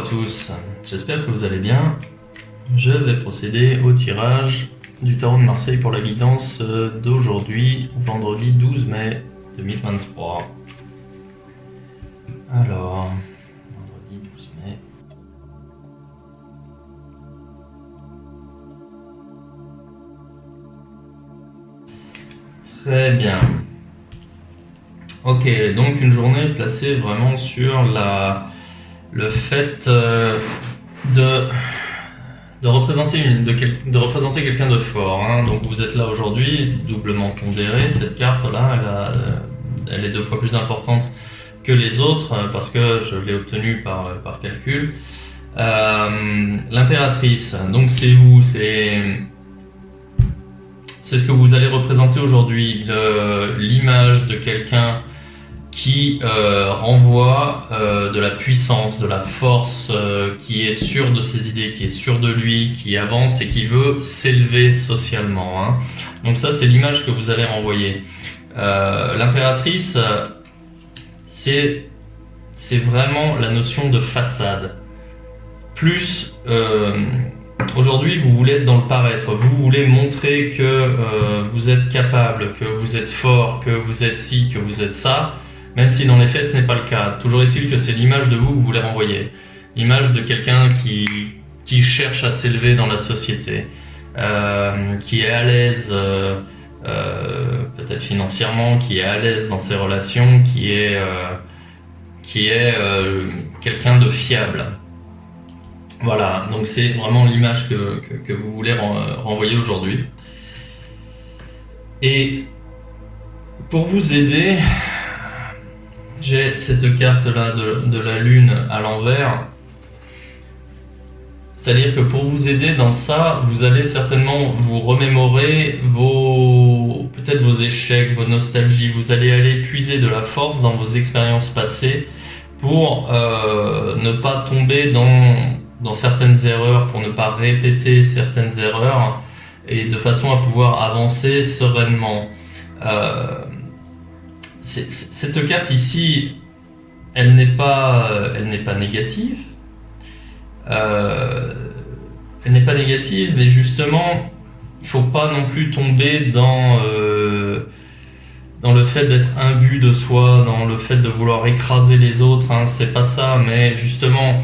tous, j'espère que vous allez bien. Je vais procéder au tirage du tarot de Marseille pour la guidance d'aujourd'hui, vendredi 12 mai 2023. Alors, vendredi 12 mai. Très bien. Ok, donc une journée placée vraiment sur le fait de représenter quelqu'un de fort. Hein. Donc vous êtes là aujourd'hui, doublement pondéré. Cette carte-là, elle est 2 fois plus importante que les autres parce que je l'ai obtenue par calcul. L'impératrice, donc c'est vous, c'est ce que vous allez représenter aujourd'hui, l'image de quelqu'un qui renvoie de la puissance, de la force, qui est sûr de ses idées, qui est sûr de lui, qui avance et qui veut s'élever socialement. Hein. Donc ça, c'est l'image que vous allez renvoyer. L'impératrice, c'est vraiment la notion de façade. Plus... aujourd'hui, vous voulez être dans le paraître, vous voulez montrer que vous êtes capable, que vous êtes fort, que vous êtes ci, que vous êtes ça, même si dans les faits ce n'est pas le cas. Toujours est-il que c'est l'image de vous que vous voulez renvoyer. L'image de quelqu'un qui cherche à s'élever dans la société, qui est à l'aise, peut-être financièrement, qui est à l'aise dans ses relations, qui est quelqu'un de fiable. Voilà, donc c'est vraiment l'image que vous voulez renvoyer aujourd'hui. Et pour vous aider, j'ai cette carte-là de la lune à l'envers. C'est-à-dire que pour vous aider dans ça, vous allez certainement vous remémorer peut-être vos échecs, vos nostalgies. Vous allez aller puiser de la force dans vos expériences passées pour ne pas tomber dans certaines erreurs, pour ne pas répéter certaines erreurs et de façon à pouvoir avancer sereinement. Cette carte ici, elle n'est pas négative. Elle n'est pas négative, mais justement, il faut pas non plus tomber dans le fait d'être imbu de soi, dans le fait de vouloir écraser les autres. Hein, c'est pas ça, mais justement,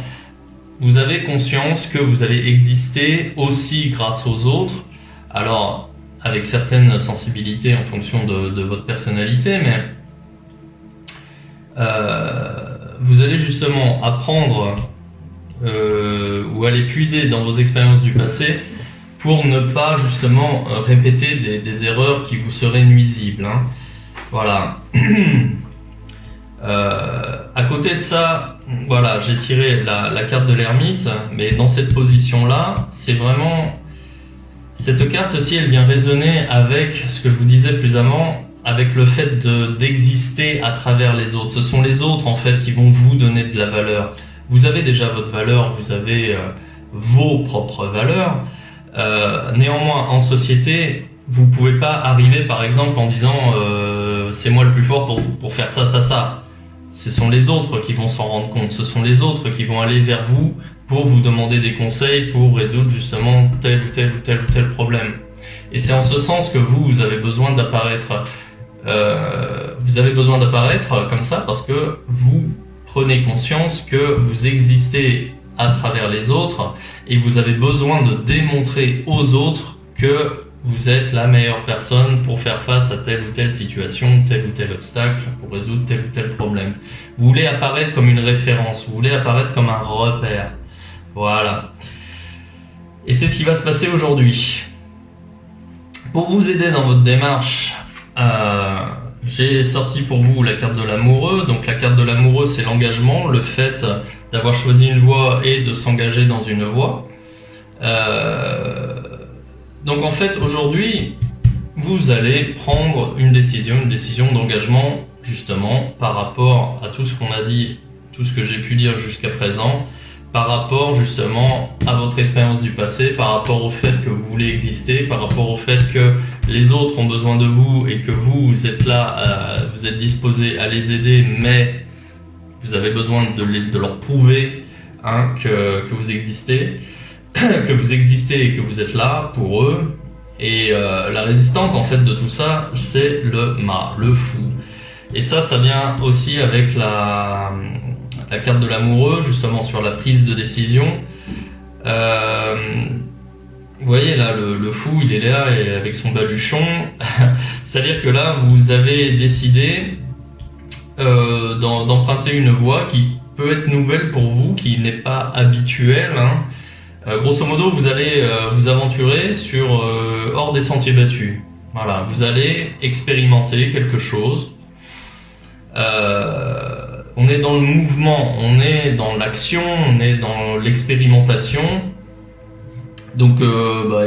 vous avez conscience que vous allez exister aussi grâce aux autres, alors avec certaines sensibilités en fonction de votre personnalité, mais vous allez justement apprendre ou aller puiser dans vos expériences du passé pour ne pas justement répéter des erreurs qui vous seraient nuisibles. Hein. Voilà. À côté de ça, voilà, j'ai tiré la carte de l'ermite, mais dans cette position-là, c'est vraiment... Cette carte-ci, elle vient résonner avec ce que je vous disais plus avant, avec le fait d'exister à travers les autres. Ce sont les autres, en fait, qui vont vous donner de la valeur. Vous avez déjà votre valeur, vous avez vos propres valeurs. Néanmoins, en société, vous pouvez pas arriver, par exemple, en disant c'est moi le plus fort pour faire ça, ça, ça. Ce sont les autres qui vont s'en rendre compte, ce sont les autres qui vont aller vers vous pour vous demander des conseils pour résoudre justement tel ou tel problème. Et c'est en ce sens que vous avez besoin d'apparaître. Vous avez besoin d'apparaître comme ça parce que vous prenez conscience que vous existez à travers les autres et vous avez besoin de démontrer aux autres que vous êtes la meilleure personne pour faire face à telle ou telle situation, tel ou tel obstacle, pour résoudre tel ou tel problème. Vous voulez apparaître comme une référence, vous voulez apparaître comme un repère. Voilà. Et c'est ce qui va se passer aujourd'hui. Pour vous aider dans votre démarche, j'ai sorti pour vous la carte de l'amoureux. Donc la carte de l'amoureux, c'est l'engagement, le fait d'avoir choisi une voie et de s'engager dans une voie. Donc en fait, aujourd'hui, vous allez prendre une décision d'engagement, justement, par rapport à tout ce qu'on a dit, tout ce que j'ai pu dire jusqu'à présent, par rapport justement à votre expérience du passé, par rapport au fait que vous voulez exister, par rapport au fait que les autres ont besoin de vous et que vous êtes là, vous êtes disposé à les aider, mais vous avez besoin de leur prouver hein, que vous existez, que vous existez et que vous êtes là pour eux. Et la résistante en fait de tout ça, c'est le mât, le fou. Et ça vient aussi avec la carte de l'amoureux, justement sur la prise de décision. Vous voyez là, le fou, il est là et avec son baluchon. C'est-à-dire que là, vous avez décidé d'emprunter une voie qui peut être nouvelle pour vous, qui n'est pas habituelle. Hein. Grosso modo, vous allez vous aventurer hors des sentiers battus. Voilà, vous allez expérimenter quelque chose. On est dans le mouvement, on est dans l'action, on est dans l'expérimentation. Donc,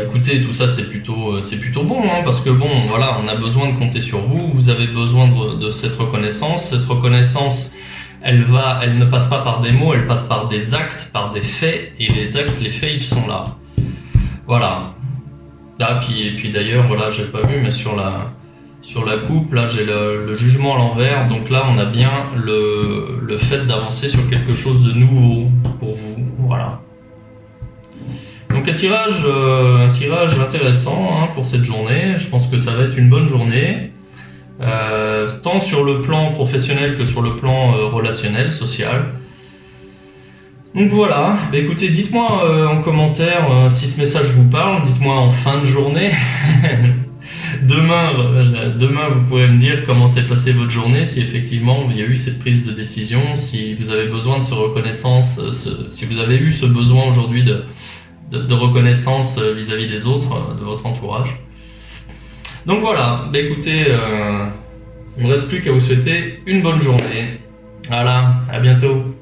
écoutez, tout ça c'est plutôt bon, hein, parce que bon, voilà, on a besoin de compter sur vous. Vous avez besoin de cette reconnaissance. Cette reconnaissance, elle ne passe pas par des mots, elle passe par des actes, par des faits. Et les actes, les faits, ils sont là. Voilà. Là, puis d'ailleurs, voilà, j'ai pas vu, mais sur la coupe, là, j'ai le jugement à l'envers. Donc là, on a bien le fait d'avancer sur quelque chose de nouveau pour vous. Voilà. Donc un tirage intéressant, hein, pour cette journée. Je pense que ça va être une bonne journée, tant sur le plan professionnel que sur le plan relationnel, social. Donc voilà, écoutez, dites-moi en commentaire si ce message vous parle, dites-moi en fin de journée. Demain, vous pourrez me dire comment s'est passée votre journée, si effectivement il y a eu cette prise de décision, si vous avez besoin de ce reconnaissance, si vous avez eu ce besoin aujourd'hui de reconnaissance vis-à-vis des autres, de votre entourage. Donc voilà, écoutez, il ne me reste plus qu'à vous souhaiter une bonne journée. Voilà, à bientôt.